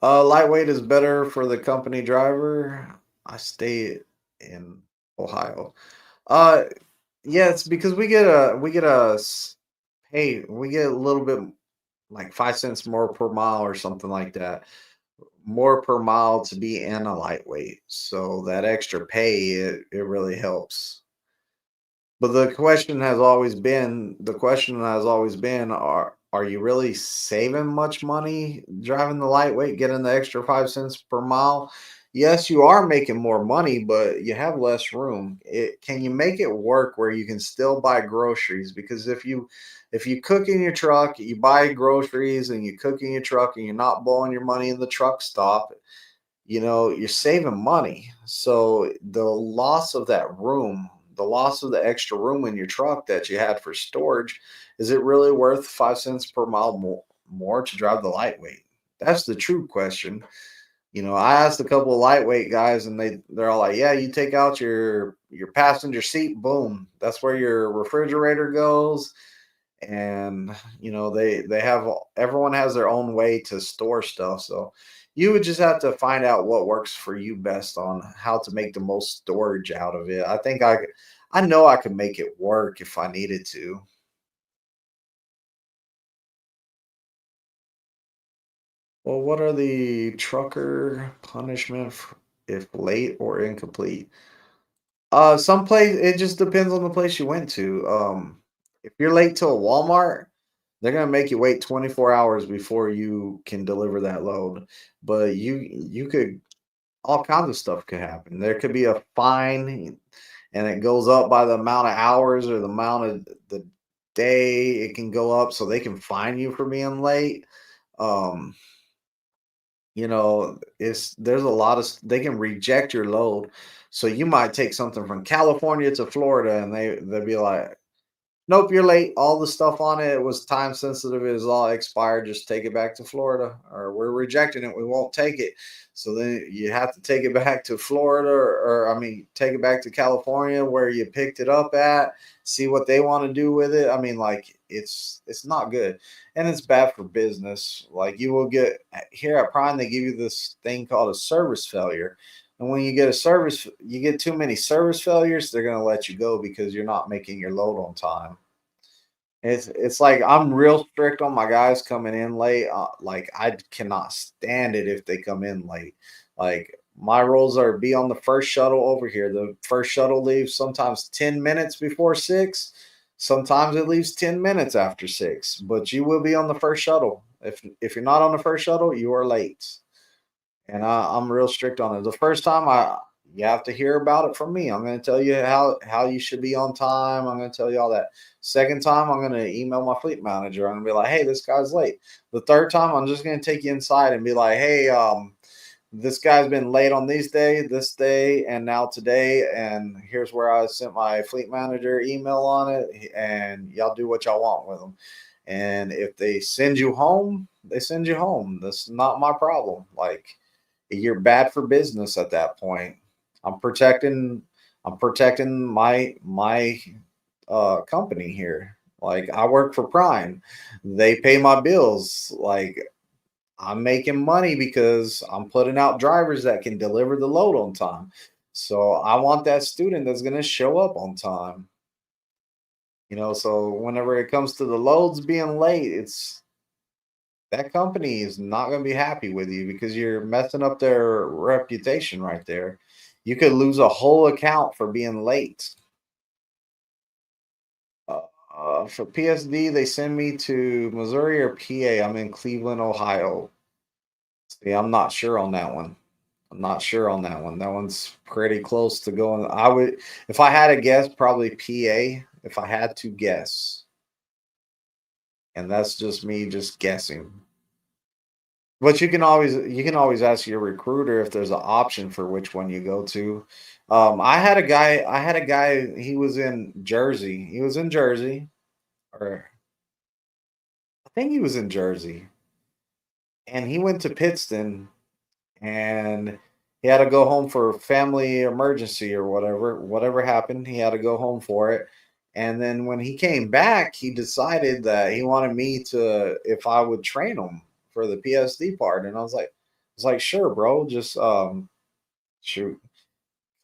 Lightweight is better for the company driver. I stay in Ohio. Uh, yeah, it's because we get hey, we get a little bit like 5 cents more per mile or something like that. More per mile to be in a lightweight. So that extra pay, it really helps. But the question has always been, are you really saving much money driving the lightweight, getting the extra 5 cents per mile? Yes, you are making more money, but you have less room. Can you make it work where you can still buy groceries? Because if you cook in your truck, you buy groceries and you cook in your truck and you're not blowing your money in the truck stop, you're saving money. So the loss of that room, the loss of the extra room in your truck that you had for storage, is it really worth 5 cents per mile more to drive the lightweight? That's the true question. I asked a couple of lightweight guys, and they're all like, "Yeah, you take out your passenger seat, boom, that's where your refrigerator goes." And they have everyone has their own way to store stuff, so you would just have to find out what works for you best on how to make the most storage out of it. I know I could make it work if I needed to. Well, what are the trucker punishment if late or incomplete? Some place it just depends on the place you went to. If you're late to a Walmart, they're gonna make you wait 24 hours before you can deliver that load. But you could all kinds of stuff could happen. There could be a fine, and it goes up by the amount of hours or the amount of the day it can go up, so they can fine you for being late. Um, it's there's a lot of they can reject your load. So you might take something from California to Florida, and they'll be like, nope, you're late. All the stuff on it was time sensitive. It is all expired. Just take it back to Florida, or we're rejecting it. We won't take it. So then you have to take it back to Florida, or I mean, take it back to California where you picked it up at. See what they want to do with it. I mean, like it's not good, and it's bad for business. Like you will get here at Prime, they give you this thing called a service failure. And when you get too many service failures, they're going to let you go because you're not making your load on time. It's like I'm real strict on my guys coming in late. Like I cannot stand it if they come in late. Like my rules are be on the first shuttle over here. The first shuttle leaves sometimes 10 minutes before 6. Sometimes it leaves 10 minutes after 6, but you will be on the first shuttle. If you're not on the first shuttle, you are late. And I'm real strict on it. The first time you have to hear about it from me. I'm going to tell you how you should be on time. I'm going to tell you all that. Second time, I'm going to email my fleet manager. I'm going to be like, hey, this guy's late. The third time, I'm just going to take you inside and be like, hey, this guy's been late on this day, and now today, and here's where I sent my fleet manager email on it, and y'all do what y'all want with them. And if they send you home, they send you home. That's not my problem. Like you're bad for business at that point. I'm protecting I'm protecting my company here. Like I work for Prime. They pay my bills. Like I'm making money because I'm putting out drivers that can deliver the load on time. So I want that student that's going to show up on time. So whenever it comes to the loads being late, that company is not going to be happy with you because you're messing up their reputation right there. You could lose a whole account for being late. Uh, for PSD, they send me to Missouri or PA. I'm in Cleveland, Ohio. See, I'm not sure on that one. I'm not sure on that one. That one's pretty close to going. I would, if I had to guess, probably PA. If I had to guess, and that's just me just guessing. But you can always ask your recruiter if there's an option for which one you go to. I had a guy. He was in Jersey. He was in Jersey, or I think he was in Jersey, and he went to Pittston, and he had to go home for family emergency or whatever happened. He had to go home for it. And then when he came back, he decided that he wanted me to, if I would train him for the PSD part. And I was like, sure, bro, just shoot,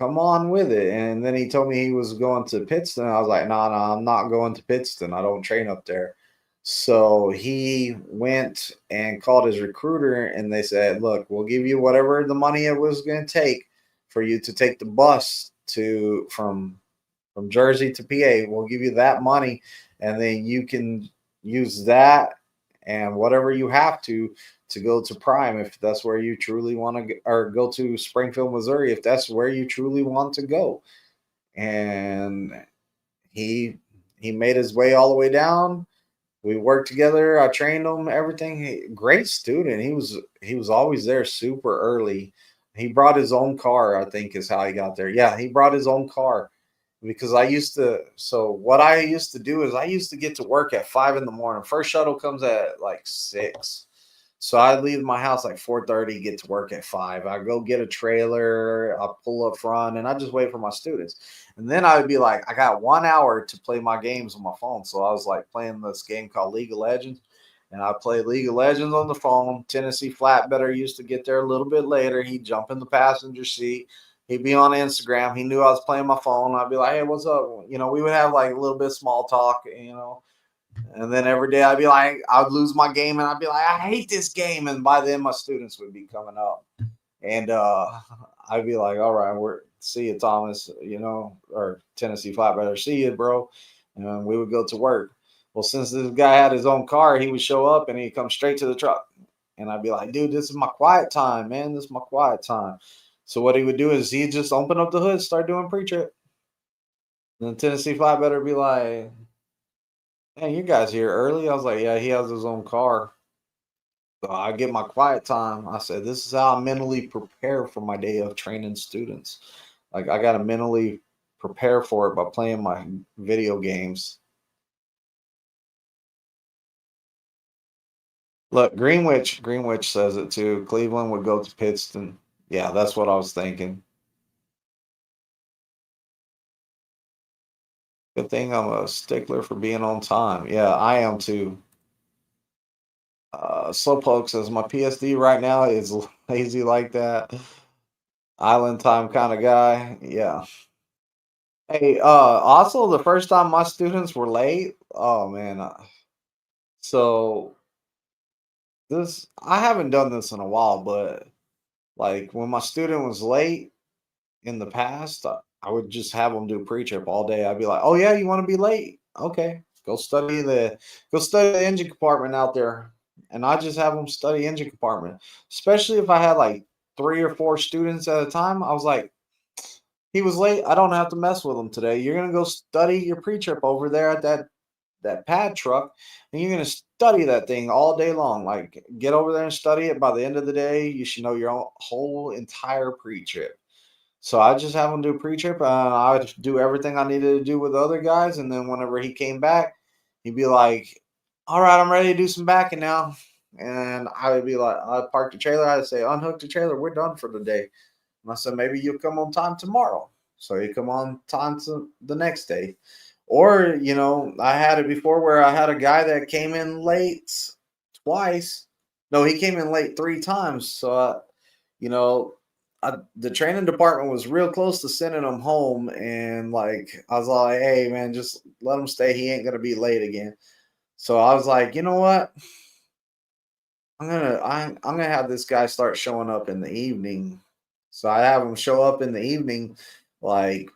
come on with it. And then he told me he was going to Pittston. I was like, no, no, I'm not going to Pittston. I don't train up there. So he went and called his recruiter, and they said, look, we'll give you whatever the money it was going to take for you to take the bus to from Jersey to PA. We'll give you that money, and then you can use that and whatever you have to go to Prime if that's where you truly want to, or go to Springfield, Missouri if that's where you truly want to go. And he he made his way all the way down. We worked together. I trained him, everything. Great student. He was always there super early. He brought his own car, I think is how he got there. Yeah, he brought his own car because I used to. So what I used to do is I used to get to work at 5 in the morning. First shuttle comes at like 6. So I leave my house like 4:30, get to work at 5. I go get a trailer, I pull up front, and I just wait for my students. And then I would be like, I got 1 hour to play my games on my phone. So I was like playing this game called League of Legends. And I play League of Legends on the phone. Tennessee Flatbetter used to get there a little bit later. He'd jump in the passenger seat. He'd be on Instagram. He knew I was playing my phone. I'd be like, hey, what's up? We would have like a little bit of small talk. And then every day I'd be like, I'd lose my game and I'd be like, I hate this game. And by then my students would be coming up. And I'd be like, all right, we're see you, Thomas, or Tennessee Flatbetter, see you, bro. And we would go to work. Well, since this guy had his own car, he would show up and he'd come straight to the truck. And I'd be like, dude, this is my quiet time, man. This is my quiet time. So what he would do is he'd just open up the hood, start doing pre-trip. And then Tennessee Flatbetter would be like, hey, you guys here early? I was like, yeah, he has his own car. So I get my quiet time. I said, this is how I mentally prepare for my day of training students. Like I gotta mentally prepare for it by playing my video games. Look, Greenwich says it too. Cleveland would go to Pittston. Yeah, that's what I was thinking. Good thing I'm a stickler for being on time. Yeah, I am too. Slowpoke says my PSD right now is lazy like that. Island time kind of guy. Yeah. Hey, also the first time my students were late, oh man. So this I haven't done this in a while, but like when my student was late in the past, I would just have them do pre-trip all day. I'd be like, "Oh yeah, you want to be late? Okay, go study the engine compartment out there," and I just have them study engine compartment. Especially if I had like 3 or 4 students at a time, I was like, he was late. I don't have to mess with him today. You're gonna go study your pre-trip over there at that pad truck, and you're gonna study that thing all day long. Like get over there and study it. By the end of the day, you should know your whole entire pre-trip. So I just have him do pre-trip. I would do everything I needed to do with the other guys, and then whenever he came back, he'd be like, "All right, I'm ready to do some backing now." And I would be like, I'd park the trailer. I'd say, "Unhook the trailer. We're done for the day." And I said, maybe you'll come on time tomorrow. So you come on time to the next day. Or, I had it before where I had a guy that came in late twice. No, he came in late 3 times. So, you know, the training department was real close to sending him home. And like, I was like, hey, man, just let him stay. He ain't going to be late again. So I was like, you know what? I'm gonna have this guy start showing up in the evening. So I have him show up in the evening, like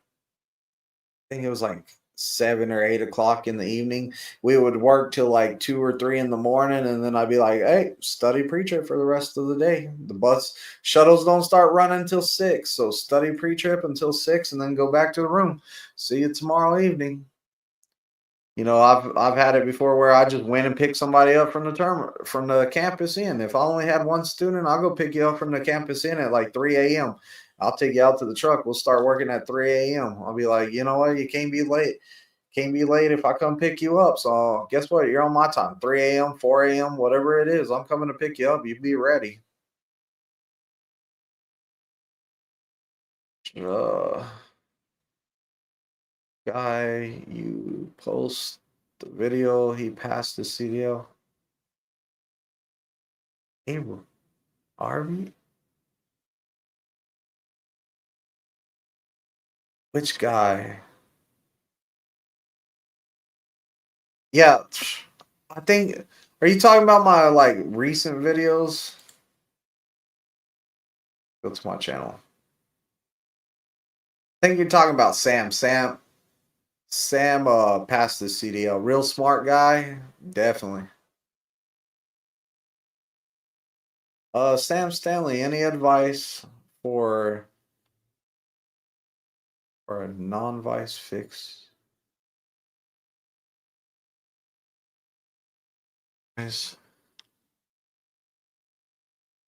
I think it was like 7 or 8 o'clock in the evening. We would work till like 2 or 3 in the morning, and then I'd be like, "Hey, study pre-trip for the rest of the day. The bus shuttles don't start running until 6, so study pre-trip until 6, and then go back to the room. See you tomorrow evening." I've had it before where I just went and picked somebody up from the campus in. If I only had one student, I'll go pick you up from the campus in at like 3 a.m. I'll take you out to the truck. We'll start working at 3 a.m. I'll be like, you know what? You can't be late. Can't be late if I come pick you up. So guess what? You're on my time. 3 a.m., 4 a.m., whatever it is. I'm coming to pick you up. You be ready. Uh, guy, you post the video. He passed the CDL. Hey, Arby? Which guy? Yeah, I think. Are you talking about my like recent videos? Go to my channel. I think you're talking about Sam. Sam passed the CDL. Real smart guy, definitely. Sam Stanley, any advice for a non-vice fix? Guys,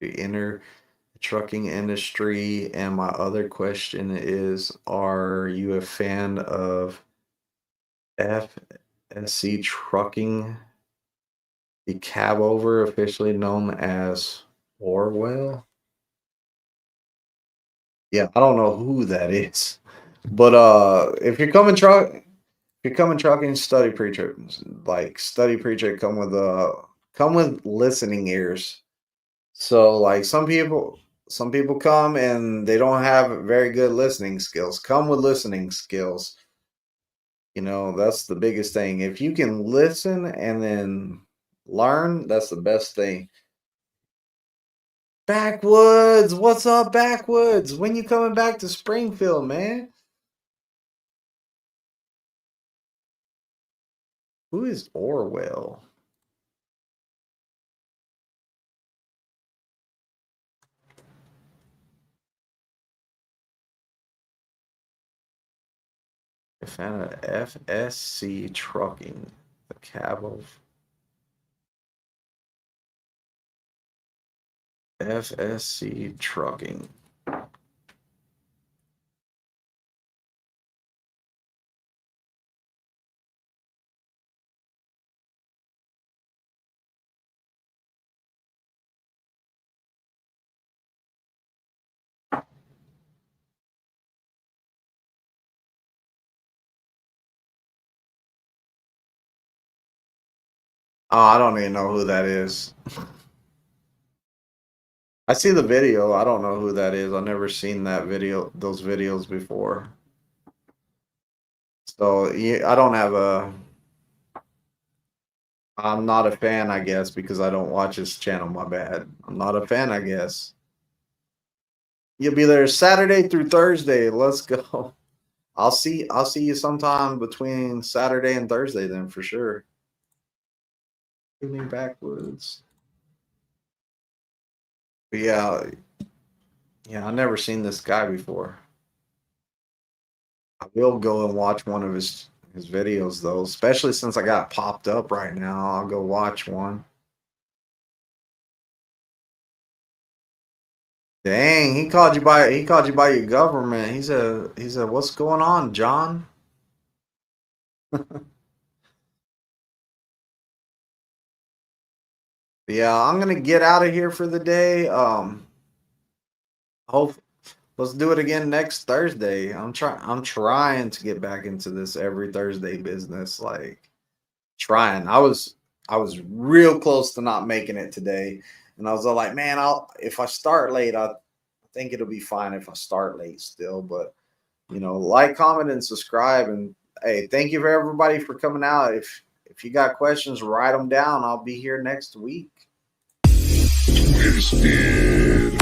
you enter the trucking industry, and my other question is, are you a fan of FSC Trucking, the cab over, officially known as Orwell? Yeah, I don't know who that is. But if you're coming trucking, study pre-trip. Like study pre-trip come with listening ears. So like some people come and they don't have very good listening skills. Come with listening skills. That's the biggest thing. If you can listen and then learn, that's the best thing. Backwoods, what's up, Backwoods? When you coming back to Springfield, man? Who is Orwell? A fan of FSC Trucking, the cab of FSC Trucking. Oh, I don't even know who that is. I see the video. I don't know who that is. I've never seen those videos before. So yeah, I'm not a fan, I guess, because I don't watch his channel. My bad. I'm not a fan, I guess. You'll be there Saturday through Thursday. Let's go. I'll see you sometime between Saturday and Thursday then for sure. Give me Backwoods. But yeah, I've never seen this guy before. I will go and watch one of his videos though, especially since I got popped up right now. I'll go watch one. Dang, he called you by your government. He said, "What's going on, John?" Yeah, I'm gonna get out of here for the day. Hope let's do it again next Thursday. I'm trying to get back into this every Thursday business. Like trying. I was real close to not making it today. And I was all like, man, if I start late, I think it'll be fine if I start late still. But like, comment, and subscribe. And hey, thank you for everybody for coming out. If you got questions, write them down. I'll be here next week. Twisted.